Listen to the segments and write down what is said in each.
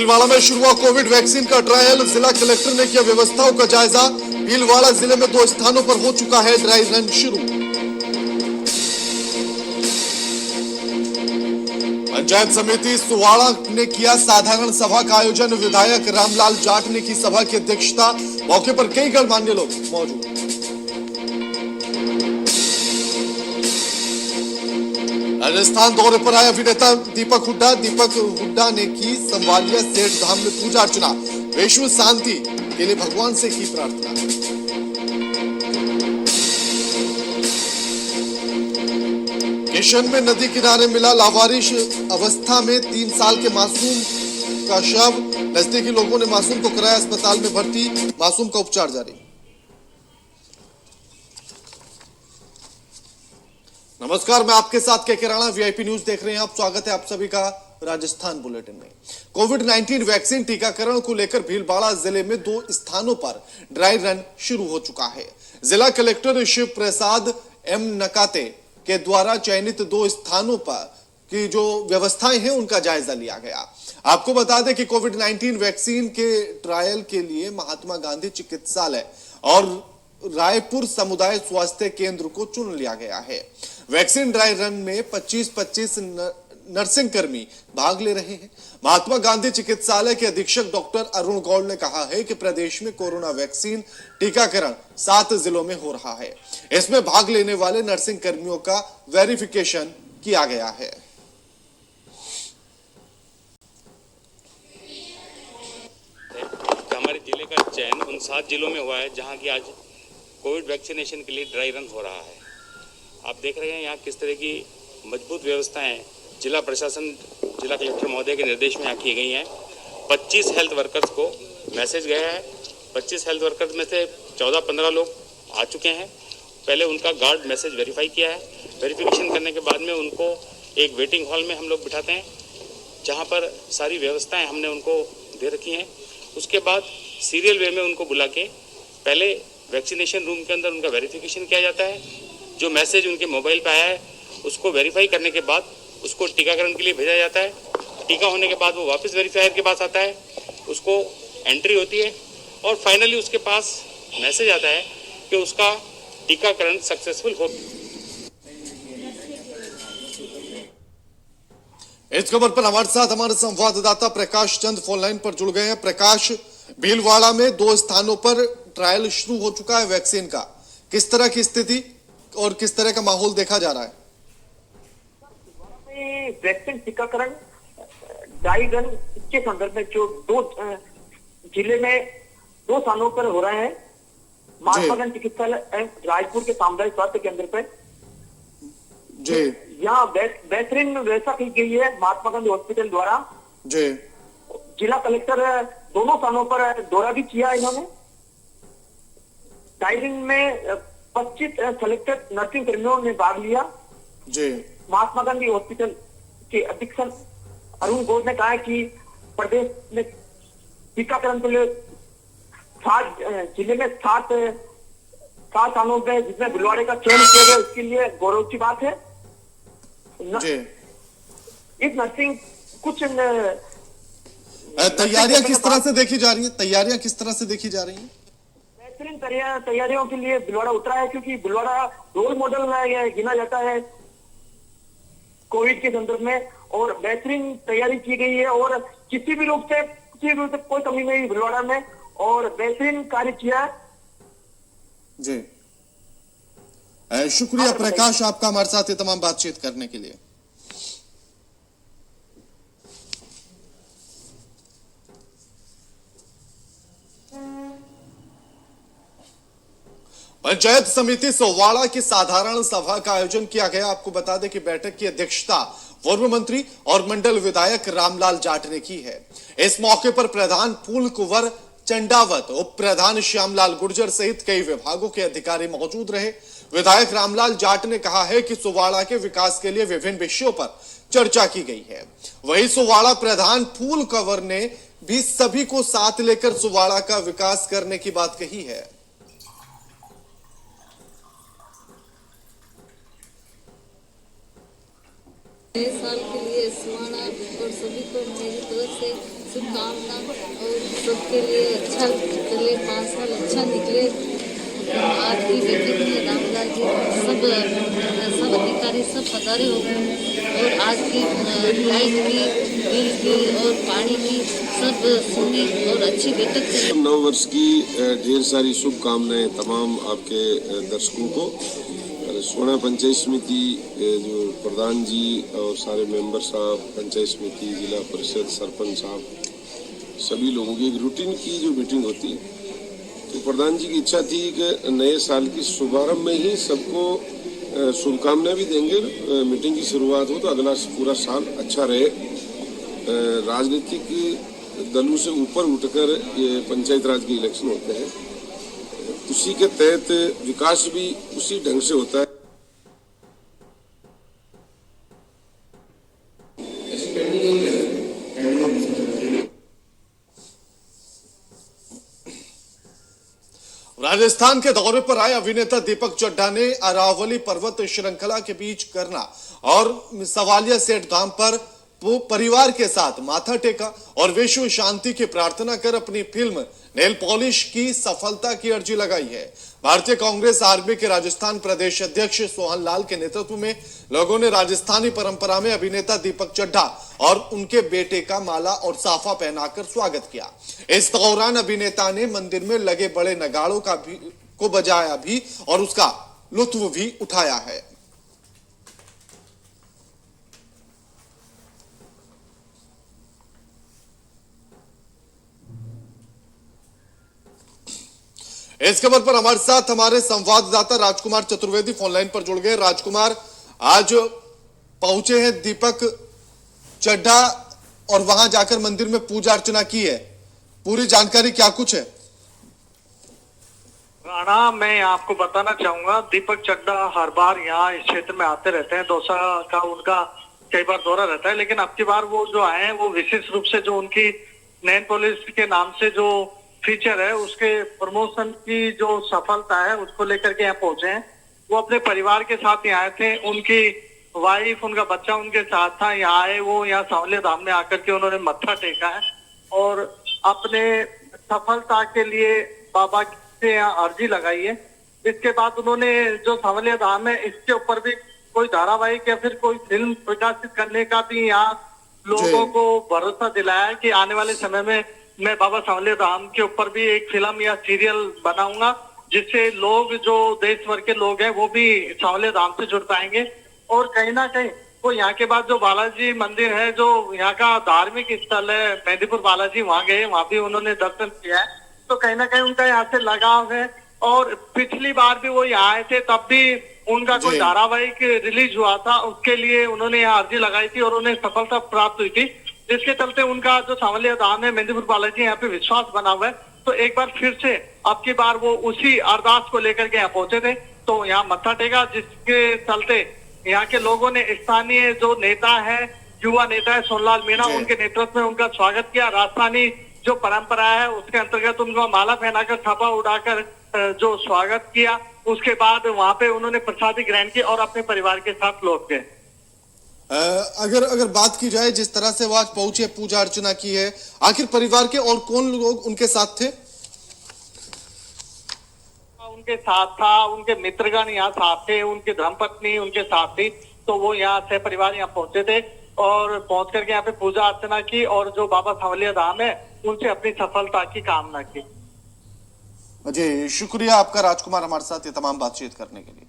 भीलवाड़ा में शुरू हुआ कोविड वैक्सीन का ट्रायल। जिला कलेक्टर ने किया व्यवस्थाओं का जायजा। भीलवाड़ा जिले में 2 स्थानों पर हो चुका है ड्राई रन शुरू। पंचायत समिति सुवाड़ा ने किया साधारण सभा का आयोजन। विधायक रामलाल जाट ने की सभा की अध्यक्षता। मौके पर कई गणमान्य लोग मौजूद। राजस्थान दौरे पर आए अभिनेता दीपक हुड्डा। दीपक हुड्डा ने की संवालिया सेठ धाम में पूजा अर्चना। विश्व शांति के लिए भगवान से की प्रार्थना। किशन में नदी किनारे मिला लावारिश अवस्था में 3 साल के मासूम का शव। नजदीकी लोगों ने मासूम को कराया अस्पताल में भर्ती। मासूम का उपचार जारी। नमस्कार, मैं आपके साथ के राणा, वीआईपी न्यूज देख रहे हैं आप। स्वागत है आप सभी का राजस्थान बुलेटिन में। कोविड-19 वैक्सीन टीकाकरण को लेकर भीलवाड़ा जिले में 2 स्थानों पर ड्राई रन शुरू हो चुका है। जिला कलेक्टर शिव प्रसाद एम नकाते के द्वारा चयनित 2 स्थानों पर की जो व्यवस्थाएं हैं उनका जायजा लिया गया। आपको बता दें कि कोविड-19 वैक्सीन के ट्रायल के लिए महात्मा गांधी चिकित्सालय और रायपुर समुदाय स्वास्थ्य केंद्र को चुन लिया गया है। वैक्सीन ड्राई रन में 25-25 नर्सिंग कर्मी भाग ले रहे हैं। महात्मा गांधी चिकित्सालय के अधीक्षक डॉक्टर अरुण गौड़ ने कहा है कि प्रदेश में कोरोना वैक्सीन टीकाकरण 7 जिलों में हो रहा है। इसमें भाग लेने वाले नर्सिंग कर्मियों का वेरिफिकेशन किया गया है। हमारे जिले का चयन उन 7 जिलों में हुआ है जहां की आज कोविड वैक्सीनेशन के लिए ड्राई रन हो रहा है। आप देख रहे हैं यहाँ किस तरह की मजबूत व्यवस्थाएं जिला प्रशासन, जिला कलेक्टर महोदय के निर्देश में यहाँ की गई हैं। 25 हेल्थ वर्कर्स को मैसेज गया है। 25 हेल्थ वर्कर्स में से 14-15 लोग आ चुके हैं। पहले उनका गार्ड मैसेज वेरीफाई किया है। वेरिफिकेशन करने के बाद में उनको एक वेटिंग हॉल में हम लोग बिठाते हैं जहाँ पर सारी व्यवस्थाएँ हमने उनको दे रखी हैं। उसके बाद सीरियल वे में उनको बुला के पहले वैक्सीनेशन रूम के अंदर उनका वेरिफिकेशन किया जाता है। जो मैसेज उनके मोबाइल पे आया है उसको वेरीफाई करने के बाद उसको टीकाकरण के लिए भेजा जाता है। टीका होने के बाद वो वापस वेरीफायर के पास आता है, उसको एंट्री होती है और फाइनली उसके पास मैसेज आता है कि उसका टीकाकरण सक्सेसफुल हो। इस खबर पर हमारे साथ हमारे संवाददाता प्रकाश चंद फोन लाइन पर जुड़ गए हैं। प्रकाश, भीलवाड़ा में 2 स्थानों पर ट्रायल शुरू हो चुका है वैक्सीन का। किस तरह की स्थिति और किस तरह का माहौल देखा जा रहा है? वैक्सीन टीकाकरण ड्राई रन के संदर्भ में जो 2 जिले में 2 स्थानों पर हो रहा है। महात्मा गांधी चिकित्सालय रायपुर के सामुदायिक स्वास्थ्य केंद्र पर जी यहाँ बेहतरीन व्यवस्था की गई है महात्मा गांधी हॉस्पिटल द्वारा। जी जिला कलेक्टर दोनों स्थानों पर दौरा भी किया इन्होंने। ड्राई रन में 25 सेलेक्टेड नर्सिंग कर्मियों ने भाग लिया। जी महात्मा गांधी हॉस्पिटल के अधीक्षक अरुण गौड़ ने कहा है कि प्रदेश में टीकाकरण के लिए 7 जिले में 7 स्थानों पे जिसमें भीलवाड़े का चयन किया गया, उसके लिए गौरव की बात है। जी इस नर्सिंग कुछ तैयारियां किस तरह से देखी जा रही हैं? तैयारियां किस तरह से देखी जा रही हैं? बेहतरीन तैयारियों के लिए भीलवाड़ा उतरा है, क्योंकि भीलवाड़ा रोल मॉडल में गिना जाता है कोविड के संदर्भ में और बेहतरीन तैयारी की गई है और किसी भी रूप से कोई कमी नहीं भीलवाड़ा में और बेहतरीन कार्य किया है। जी शुक्रिया प्रकाश आपका हमारे साथ ये तमाम बातचीत करने के लिए। पंचायत समिति सोवाड़ा की साधारण सभा का आयोजन किया गया। आपको बता दें कि बैठक की अध्यक्षता पूर्व मंत्री और मंडल विधायक रामलाल जाट ने की है। इस मौके पर प्रधान फूल कुंवर चंडावत, उप प्रधान श्यामलाल गुर्जर सहित कई विभागों के अधिकारी मौजूद रहे। विधायक रामलाल जाट ने कहा है कि सोवाड़ा के विकास के लिए विभिन्न विषयों पर चर्चा की गई है। वहीं सोवाड़ा प्रधान फूल कुंवर ने भी सभी को साथ लेकर सोवाड़ा का विकास करने की बात कही है। नए साल के लिए सुहाना और सभी को मेरी तरफ से शुभकामना और सबके लिए अच्छा चले, 5 साल अच्छा निकले। आपकी मीटिंग में रामलाल जी सब अधिकारी सब पधारे हो गए और आज की लाइट की, बिल की और पानी की सब सुनी और अच्छी बैठक चली। नव वर्ष की ढेर सारी शुभकामनाएं तमाम आपके दर्शकों को। सोना पंचायत समिति जो प्रधान जी और सारे मेंबर साहब, पंचायत समिति, जिला परिषद, सरपंच साहब, सभी लोगों की एक रूटीन की जो मीटिंग होती है, तो प्रधान जी की इच्छा थी कि नए साल की शुभारंभ में ही सबको शुभकामनाएं भी देंगे। मीटिंग की शुरुआत हो तो अगला पूरा साल अच्छा रहे। राजनीतिक दलों से ऊपर उठकर ये पंचायत राज के इलेक्शन होते हैं, उसी के तहत विकास भी उसी ढंग से होता है। राजस्थान के दौरे पर आए अभिनेता दीपक चड्ढा ने अरावली पर्वत श्रृंखला के बीच करना और सवालिया सेठ धाम पर वो परिवार के साथ माथा टेका और विश्व शांति की प्रार्थना कर अपनी फिल्म नेल पॉलिश की सफलता की अर्जी लगाई है। भारतीय कांग्रेस आरबी के राजस्थान प्रदेश अध्यक्ष सोहन लाल के नेतृत्व में लोगों ने राजस्थानी परंपरा में अभिनेता दीपक चड्ढा और उनके बेटे का माला और साफा पहनाकर स्वागत किया। इस दौरान अभिनेता ने मंदिर में लगे बड़े नगाड़ों को बजाया भी और उसका लुत्फ भी उठाया है। इस खबर पर हमारे साथ हमारे संवाददाता राजकुमार चतुर्वेदी फोनलाइन पर जुड़ गए। राजकुमार, आज पहुंचे हैं दीपक चड्ढा और वहां जाकर मंदिर में पूजा अर्चना की है, पूरी जानकारी क्या कुछ है? राणा, मैं आपको बताना चाहूंगा, दीपक चड्ढा हर बार यहाँ इस क्षेत्र में आते रहते हैं। दौसा का उनका कई बार दौरा रहता है, लेकिन अब की बार वो जो आए हैं वो विशेष रूप से जो उनकी नैन पुलिस के नाम से जो फीचर है उसके प्रमोशन की जो सफलता है उसको लेकर के यहाँ पहुंचे हैं। वो अपने परिवार के साथ यहाँ आए थे, उनकी वाइफ, उनका बच्चा उनके साथ था। यहाँ आए, वो यहाँ सांवले धाम में आकर के उन्होंने मत्था टेका है और अपने सफलता के लिए बाबा से यहाँ अर्जी लगाई है। इसके बाद उन्होंने जो सांवले धाम है इसके ऊपर भी कोई धारावाहिक या फिर कोई फिल्म प्रकाशित करने का भी यहाँ लोगों को भरोसा दिलाया है कि आने वाले समय में मैं बाबा सांवले धाम के ऊपर भी एक फिल्म या सीरियल बनाऊंगा, जिससे लोग, जो देश भर के लोग हैं, वो भी सांवले धाम से जुड़ पाएंगे। और कहीं ना कहीं वो यहाँ के बाद जो बालाजी मंदिर है, जो यहाँ का धार्मिक स्थल है मेहंदीपुर बालाजी, वहां गए, वहां भी उन्होंने दर्शन किया है। तो कहीं ना कहीं उनका यहाँ से लगाव है। और पिछली बार भी वो यहाँ आए थे, तब भी उनका कोई धारावाहिक रिलीज हुआ था, उसके लिए उन्होंने यहाँ अर्जी लगाई थी और उन्हें सफलता प्राप्त हुई थी, जिसके चलते उनका जो सांवलिया धाम है मेहंदीपुर बालाजी, यहाँ पे विश्वास बना हुआ है। तो एक बार फिर से अब की बार वो उसी अरदास को लेकर के यहाँ पहुंचे थे, तो यहाँ मत्था टेका, जिसके चलते यहाँ के लोगों ने स्थानीय जो नेता है, युवा नेता है सोनलाल मीणा, उनके नेतृत्व में उनका स्वागत किया। राजस्थानी जो परंपरा है उसके अंतर्गत उनको माला पहनाकर, छापा उड़ाकर जो स्वागत किया। उसके बाद वहां पे उन्होंने प्रसादी ग्रहण की और अपने परिवार के साथ लौट गए। अगर बात की जाए जिस तरह से वो आज पहुंचे, पूजा अर्चना की है, आखिर परिवार के और कौन लोग उनके साथ थे? उनके साथ था, उनके मित्रगण यहाँ साथ थे, उनकी धर्मपत्नी उनके साथ थी। तो वो यहाँ से परिवार यहाँ पहुंचे थे और पहुंच करके यहाँ पे पूजा अर्चना की और जो बाबा सांवलिया धाम है उनसे अपनी सफलता की कामना की। जी, शुक्रिया आपका राजकुमार, हमारे साथ ये तमाम बातचीत करने के लिए।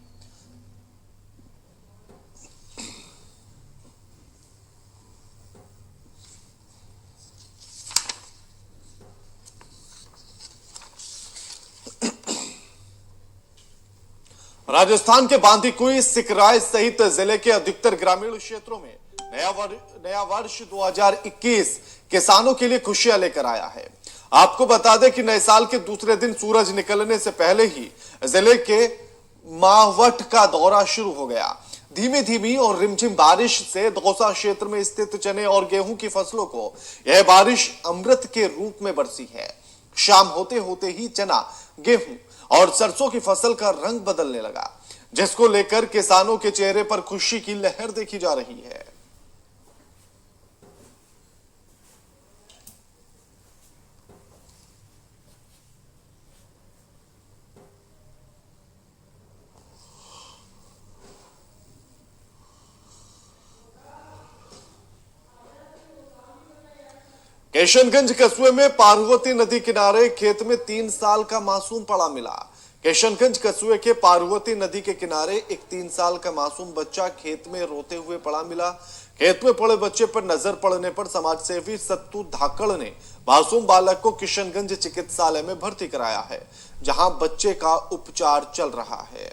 राजस्थान के बांदीकुई, सिकराय सहित जिले के अधिकतर ग्रामीण क्षेत्रों में नया वर्ष 2021 किसानों के लिए खुशियां लेकर आया है। आपको बता दें कि नए साल के दूसरे दिन सूरज निकलने से पहले ही जिले के माहवट का दौरा शुरू हो गया। धीमी धीमी और रिमझिम बारिश से दौसा क्षेत्र में स्थित चने और गेहूं की फसलों को यह बारिश अमृत के रूप में बरसी है। शाम होते होते ही चना, गेहूं और सरसों की फसल का रंग बदलने लगा, जिसको लेकर किसानों के चेहरे पर खुशी की लहर देखी जा रही है। किशनगंज कस्बे में पार्वती नदी किनारे खेत में 3 साल का मासूम पड़ा मिला। किशनगंज कस्बे के पार्वती नदी के किनारे एक 3 साल का मासूम बच्चा खेत में रोते हुए पड़ा मिला। खेत में पड़े बच्चे पर नजर पड़ने पर समाजसेवी सत्तू धाकड़ ने मासूम बालक को किशनगंज चिकित्सालय में भर्ती कराया है, जहां बच्चे का उपचार चल रहा है।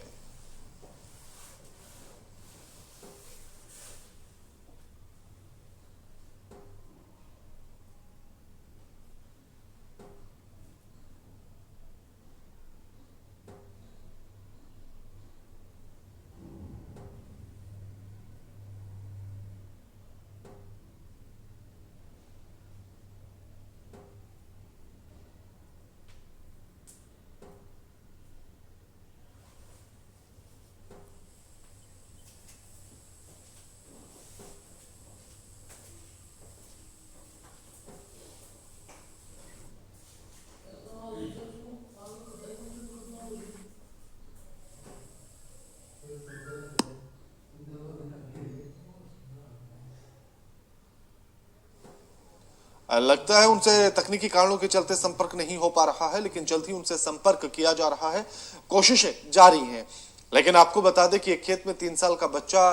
लगता है उनसे तकनीकी कारणों के चलते संपर्क नहीं हो पा रहा है, लेकिन जल्द ही उनसे संपर्क किया जा रहा है। कोशिशें जारी हैं। लेकिन आपको बता दें कि एक खेत में 3 साल का बच्चा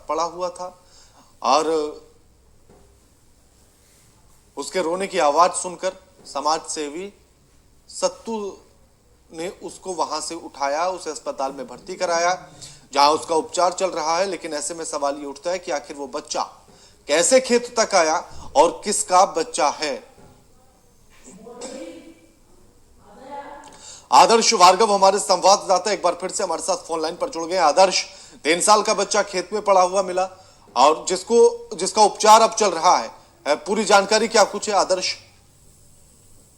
पड़ा हुआ था और उसके रोने की आवाज सुनकर समाज सेवी सत्तू ने उसको वहां से उठाया, उसे अस्पताल में भर्ती कराया, जहां उसका उपचार चल रहा है। लेकिन ऐसे में सवाल ये उठता है कि आखिर वो बच्चा कैसे खेत तक आया और किसका बच्चा है। आदर्श भार्गव हमारे संवाददाता एक बार फिर से हमारे साथ फोन लाइन पर जुड़ गए। आदर्श, 3 साल का बच्चा खेत में पड़ा हुआ मिला और जिसका उपचार अब चल रहा है, पूरी जानकारी क्या कुछ है आदर्श?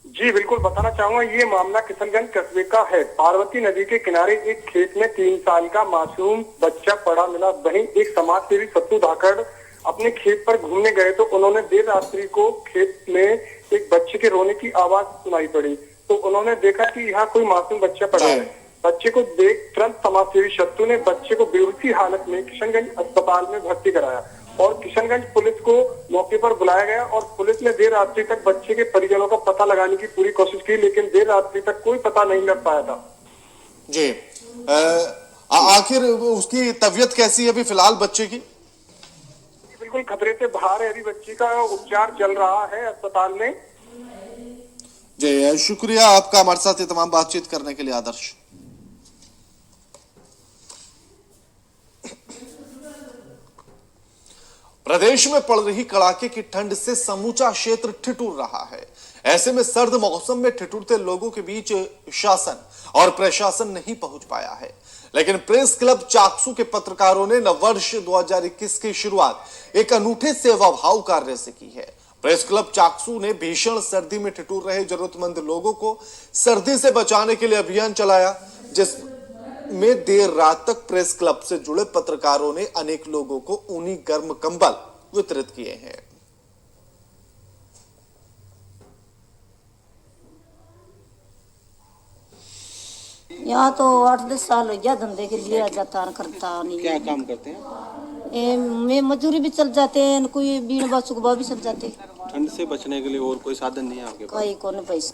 जी बिल्कुल बताना चाहूंगा, ये मामला किशनगंज कस्बे का है। पार्वती नदी के किनारे एक खेत में 3 साल का मासूम बच्चा पड़ा मिला। वहीं एक समाज सेवी सत्तू धाकड़ अपने खेत पर घूमने गए तो उन्होंने देर रात्रि को खेत में एक बच्चे के रोने की आवाज सुनाई पड़ी, तो उन्होंने देखा कि यहाँ कोई मासूम बच्चा पड़ा है। बच्चे को देख तुरंत समाजसेवी सत्तू ने बच्चे को बेहोशी हालत में किशनगंज अस्पताल में भर्ती कराया और किशनगंज पुलिस को मौके पर बुलाया गया और पुलिस ने देर रात्रि तक बच्चे के परिजनों का पता लगाने की पूरी कोशिश की, लेकिन देर रात्रि तक कोई पता नहीं लग पाया था। जी, आखिर उसकी तबीयत कैसी है अभी फिलहाल बच्चे की? बिल्कुल खतरे से बाहर है, अभी बच्ची का उपचार चल रहा है अस्पताल में। जी, शुक्रिया आपका हमारे साथ ये तमाम बातचीत करने के लिए आदर्श। प्रदेश में पड़ रही कड़ाके की ठंड से समूचा क्षेत्र ठिठुर रहा है। ऐसे में सर्द मौसम में ठिठुरते लोगों के बीच शासन और प्रशासन नहीं पहुंच पाया है। लेकिन प्रेस क्लब चाकसू के पत्रकारों ने नववर्ष 2021 की शुरुआत एक अनूठे सेवा भाव कार्य से की है। प्रेस क्लब चाकसू ने भीषण सर्दी में ठिठुर रहे जरूरतमंद लोगों को सर्दी से बचाने के लिए अभियान चलाया, जिसमें देर रात तक प्रेस क्लब से जुड़े पत्रकारों ने अनेक लोगों को ऊनी गर्म कंबल वितरित किए हैं। यहाँ तो 8-10 साल हो गया धंधे के लिए जाता करता नहीं। क्या काम करते हैं? मैं मजदूरी भी चल जाते हैं, कोई बीन बासुकबा भी चल जाते। ठंड से बचने के लिए और कोई साधन नहीं है आपके पास? कोई कौन पैसा।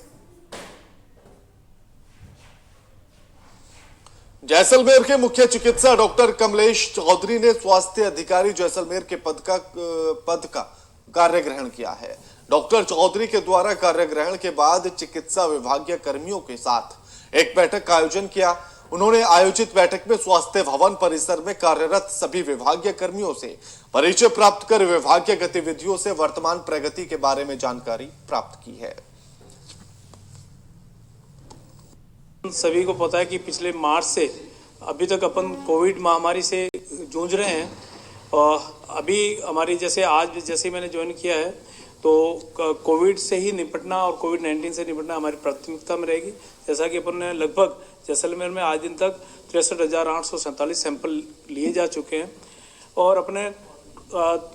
जैसलमेर के मुख्य चिकित्सा डॉक्टर कमलेश चौधरी ने स्वास्थ्य अधिकारी जैसलमेर के पद का कार्य ग्रहण किया है। डॉक्टर चौधरी के द्वारा कार्य ग्रहण के बाद चिकित्सा विभागीय कर्मियों के साथ एक बैठक का आयोजन किया। उन्होंने आयोजित बैठक में स्वास्थ्य भवन परिसर में कार्यरत सभी विभागीय कर्मियों से परिचय प्राप्त कर विभागीय गतिविधियों से वर्तमान प्रगति के बारे में जानकारी प्राप्त की है। सभी को पता है कि पिछले मार्च से अभी तक अपन कोविड महामारी से जूझ रहे हैं और अभी हमारी जैसे मैंने ज्वाइन किया है तो कोविड से ही निपटना और कोविड-19 से निपटना हमारी प्राथमिकता में रहेगी। जैसा कि अपन ने लगभग जैसलमेर में आज दिन तक 63,847 सैंपल लिए जा चुके हैं और अपने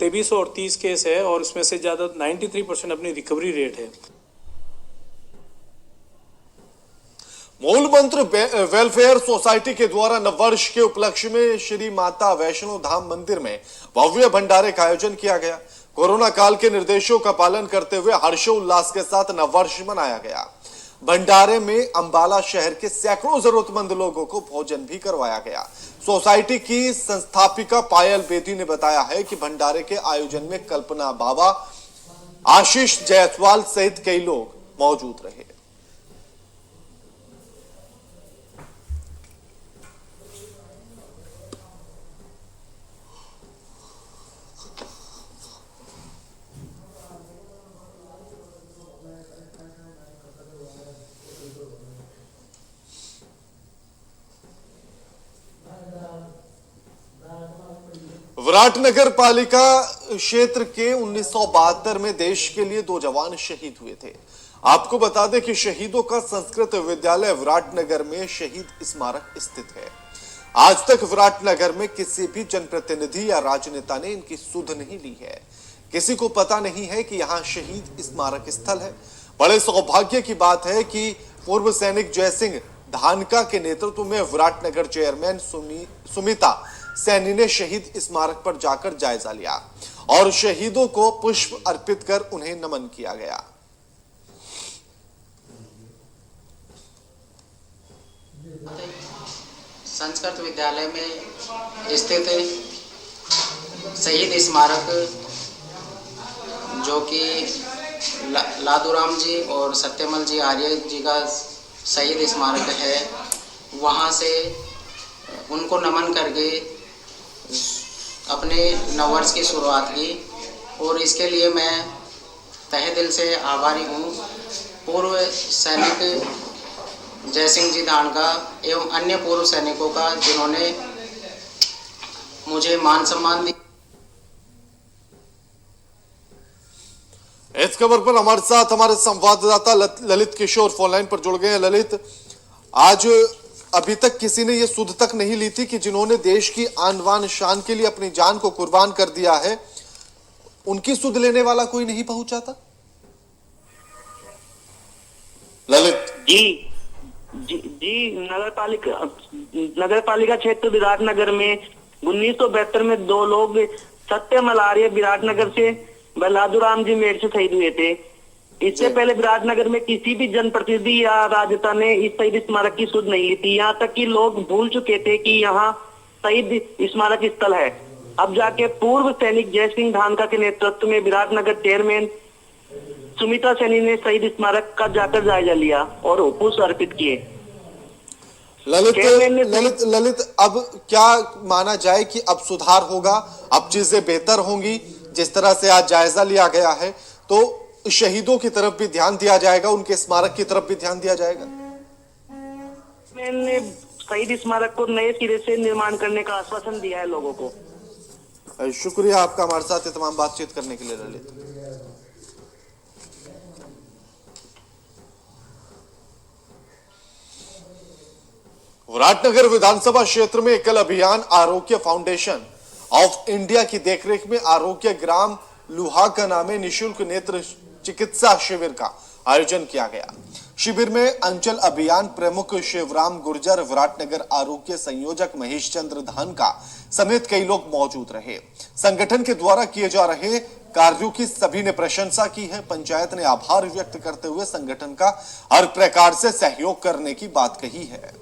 2330 केस है और उसमें से ज़्यादा 93% अपनी रिकवरी रेट है। मूल मंत्र वेलफेयर सोसाइटी के द्वारा नववर्ष के उपलक्ष्य में श्री माता वैष्णो धाम मंदिर में भव्य भंडारे का आयोजन किया गया। कोरोना काल के निर्देशों का पालन करते हुए हर्षोल्लास के साथ नववर्ष मनाया गया। भंडारे में अंबाला शहर के सैकड़ों जरूरतमंद लोगों को भोजन भी करवाया गया। सोसाइटी की संस्थापिका पायल बेदी ने बताया है कि भंडारे के आयोजन में कल्पना बाबा, आशीष जायसवाल सहित कई लोग मौजूद रहे। विराटनगर पालिका क्षेत्र के 1972 में देश के लिए 2 जवान शहीद हुए थे। आपको बता दें कि शहीदों का संस्कृत विद्यालय विराटनगर में शहीद स्मारक स्थित है। आज तक विराटनगर में किसी भी जनप्रतिनिधि या राजनेता ने इनकी सुध नहीं ली है। किसी को पता नहीं है कि यहां शहीद स्मारक स्थल है। बड़े सौभाग्य की बात है कि पूर्व सैनिक जयसिंह धानका के नेतृत्व में विराटनगर चेयरमैन सुमिता सैनी ने शहीद स्मारक पर जाकर जायजा लिया और शहीदों को पुष्प अर्पित कर उन्हें नमन किया गया। संस्कृत विद्यालय में स्थित शहीद स्मारक जो कि लादूराम जी और सत्यमल जी आर्य जी का शहीद स्मारक है, वहाँ से उनको नमन करके अपने नववर्ष की शुरुआत की और इसके लिए मैं तहे दिल से आभारी हूँ पूर्व सैनिक जयसिंह जी धानका एवं अन्य पूर्व सैनिकों का, जिन्होंने मुझे मान सम्मान दिया। इस खबर पर हमारे साथ हमारे संवाददाता ललित किशोर फोनलाइन पर जुड़ गए हैं। ललित, आज अभी तक किसी ने यह सुध तक नहीं ली थी कि जिन्होंने देश की आन बान शान के लिए अपनी जान को कुर्बान कर दिया है, उनकी सुध लेने वाला कोई नहीं पहुंचा था? ललित जी नगर पालिका क्षेत्र विराटनगर में 1972 में 2 लोग सत्यमल आर्य विराटनगर से व लादूराम जी मेरठ से शहीद हुए थे। इससे पहले विराटनगर में किसी भी जनप्रतिनिधि या राजनेता ने इस शहीद स्मारक की सुध नहीं ली थी। यहाँ तक कि लोग भूल चुके थे कि यहाँ शहीद स्मारक स्थल है। अब जाके पूर्व सैनिक जयसिंह धानका के नेतृत्व में विराटनगर चेयरमैन सुमिता सैनी ने शहीद स्मारक का जाकर जायजा लिया और पुष्प अर्पित किए। ललित, अब क्या माना जाए कि अब सुधार होगा, अब चीजें बेहतर होंगी? जिस तरह से आज जायजा लिया गया है तो शहीदों की तरफ भी ध्यान दिया जाएगा, उनके स्मारक की तरफ भी ध्यान दिया जाएगा। मैंने शहीद स्मारक को नए सिरे से निर्माण करने का आश्वासन दिया है लोगों को। शुक्रिया आपका हमारे साथ ये तमाम बातचीत करने के लिए ललित। विराटनगर विधानसभा क्षेत्र में एकल अभियान आरोग्य फाउंडेशन ऑफ इंडिया की देखरेख में आरोग्य ग्राम लुहाका नामे निःशुल्क नेत्र चिकित्सा शिविर का आयोजन किया गया। शिविर में अंचल अभियान प्रमुख शिवराम गुर्जर, विराटनगर आरोग्य संयोजक महेश चंद्र धानका समेत कई लोग मौजूद रहे। संगठन के द्वारा किए जा रहे कार्यों की सभी ने प्रशंसा की है। पंचायत ने आभार व्यक्त करते हुए संगठन का हर प्रकार से सहयोग करने की बात कही है।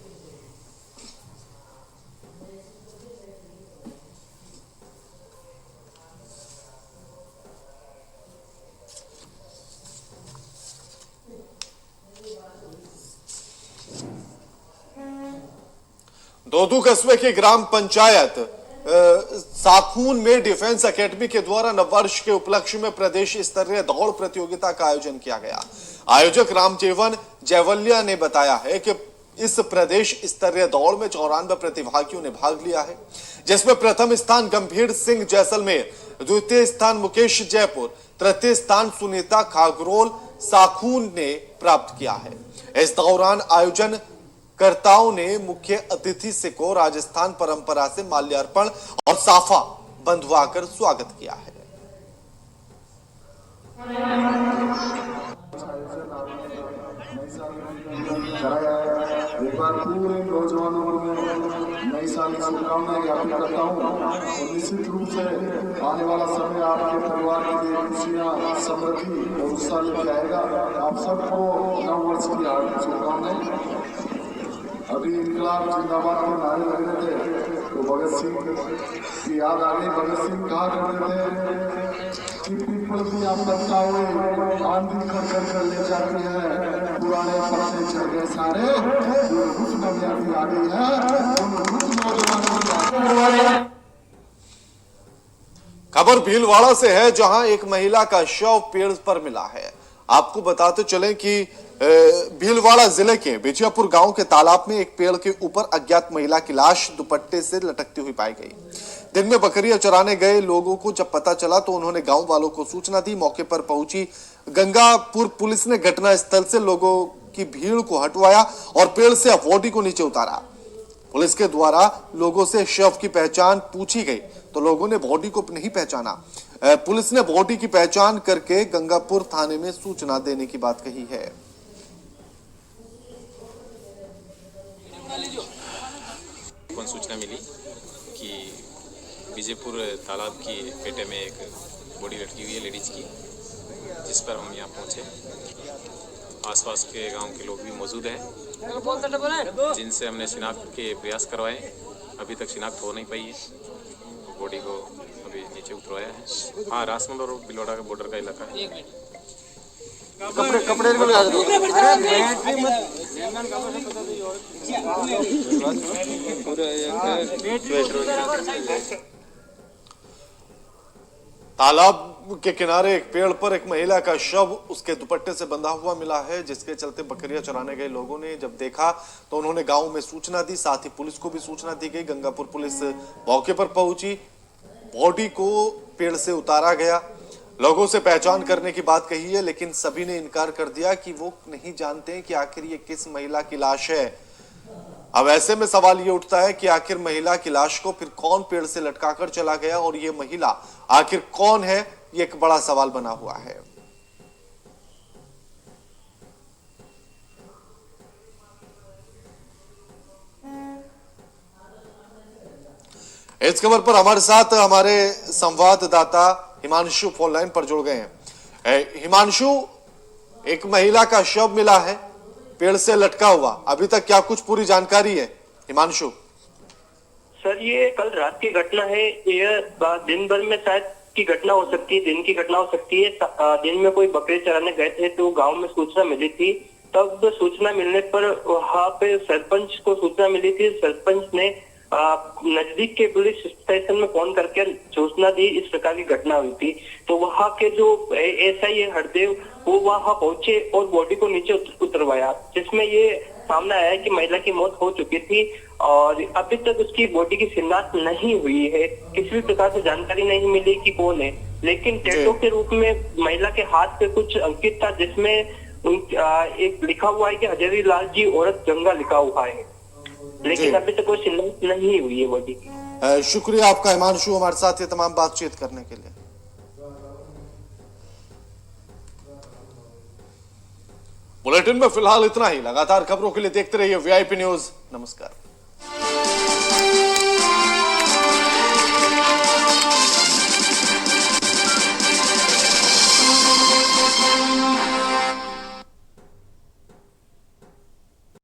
दोदू कस्बे की ग्राम पंचायत साखून में डिफेंस एकेडमी के द्वारा नववर्ष के उपलक्ष्य में प्रदेश स्तरीय दौड़ प्रतियोगिता का आयोजन किया गया। आयोजक रामजीवन जयवलिया ने बताया है कि इस प्रदेश स्तरीय दौड़ में 94 प्रतिभागियों ने भाग लिया है, जिसमें प्रथम स्थान गंभीर सिंह जैसलमेर, द्वितीय स्थान मुकेश जयपुर, तृतीय स्थान सुनीता खागरोल साखून ने प्राप्त किया है। इस दौरान आयोजन कर्ताओं ने मुख्य अतिथि से को राजस्थान परंपरा से माल्यार्पण और साफा बंधवाकर स्वागत किया है। कराया बार पूरे नौजवानों को मैं नई साल की शुभकामनाएं ज्ञापित करता हूँ और निश्चित रूप से आने वाला समय आपके परिवार के लिए खुशियाँ, समृद्धि और उत्साह लेके आएगा। आप सबको नव वर्ष की हार्दिक शुभकामनाएं। अभी इनकलाब जिंदाबाद के नारे लग रहे थे तो भगत सिंह की याद आ गई। भगत सिंह कहा करते थे कि पीपल की आपदा हुई, आंधी कर ले जाती है, पुराने पत्ते चढ़ गए सारे, कुछ नौजवानी आ गई है, कुछ नौजवान। खबर भीलवाड़ा से है, जहां एक महिला का शव पेड़ पर मिला है। आपको बताते चलें कि भीलवाड़ा जिले के बिजियापुर गांव के तालाब में एक पेड़ के ऊपर अज्ञात महिला की लाश दुपट्टे से लटकती हुई पाई गई। दिन में बकरियां चराने गए लोगों को जब पता चला तो उन्होंने गांव वालों को सूचना दी। मौके पर पहुंची गंगापुर पुलिस ने घटनास्थल से लोगों की भीड़ को हटवाया और पेड़ से बॉडी को नीचे उतारा। पुलिस के द्वारा लोगों से शव की पहचान पूछी गई तो लोगों ने बॉडी को नहीं पहचाना। पुलिस ने बॉडी की पहचान करके गंगापुर थाने में सूचना देने की बात कही है। सूचना मिली कि विजयपुर तालाब की पेटे में एक बॉडी लटकी हुई है लेडीज की, जिस पर हम यहाँ पहुँचे। आसपास के गांव के लोग भी मौजूद हैं, जिनसे हमने शिनाख्त के प्रयास करवाए। अभी तक शिनाख्त हो नहीं पाई है। बॉडी को अभी नीचे उतरवाया है। हाँ, राजमहल और भीलवाड़ा का बॉर्डर का इलाका है। कपड़े तालाब के किनारे एक पेड़ पर एक महिला का शव उसके दुपट्टे से बंधा हुआ मिला है, जिसके चलते बकरियां चराने गए लोगों ने जब देखा तो उन्होंने गांव में सूचना दी। साथ ही पुलिस को भी सूचना दी गई। गंगापुर पुलिस मौके पर पहुंची, बॉडी को पेड़ से उतारा गया। लोगों से पहचान करने की बात कही है, लेकिन सभी ने इनकार कर दिया कि वो नहीं जानते कि आखिर ये किस महिला की लाश है। अब ऐसे में सवाल ये उठता है कि आखिर महिला की लाश को फिर कौन पेड़ से लटकाकर चला गया और ये महिला आखिर कौन है, ये एक बड़ा सवाल बना हुआ है। इस खबर पर हमारे साथ हमारे संवाददाता हिमांशु फोन लाइन पर जुड़ गए हैं। हिमांशु, एक महिला का शव मिला है पेड़ से लटका हुआ, अभी तक क्या कुछ पूरी जानकारी है हिमांशु? सर, ये कल रात की घटना है। ये दिन भर में शायद की घटना हो सकती है, दिन की घटना हो सकती है। दिन में कोई बकरे चराने गए थे तो गांव में सूचना मिली थी। तब सूचना मिलने पर वहां पे सरपंच को सूचना मिली थी। सरपंच ने नजदीक के पुलिस स्टेशन में फोन करके सूचना दी इस प्रकार की घटना हुई थी। तो वहां के जो एसआई है हरदेव, वो वहां पहुंचे और बॉडी को नीचे उतरवाया, जिसमें ये सामने आया कि महिला की मौत हो चुकी थी और अभी तक उसकी बॉडी की शिनाख्त नहीं हुई है। किसी भी प्रकार से जानकारी नहीं मिली कि कौन है, लेकिन टैटू के रूप में महिला के हाथ पे कुछ अंकित था, जिसमें एक लिखा हुआ है कि हजारी लाल जी औरत गंगा लिखा हुआ है, लेकिन अभी तक कोई शिनाख्त नहीं हुई है बॉडी की। शुक्रिया आपका हिमांशु, हमारे साथ ये तमाम बातचीत करने के लिए। बुलेटिन में फिलहाल इतना ही। लगातार खबरों के लिए देखते रहिए वीआईपी न्यूज। नमस्कार।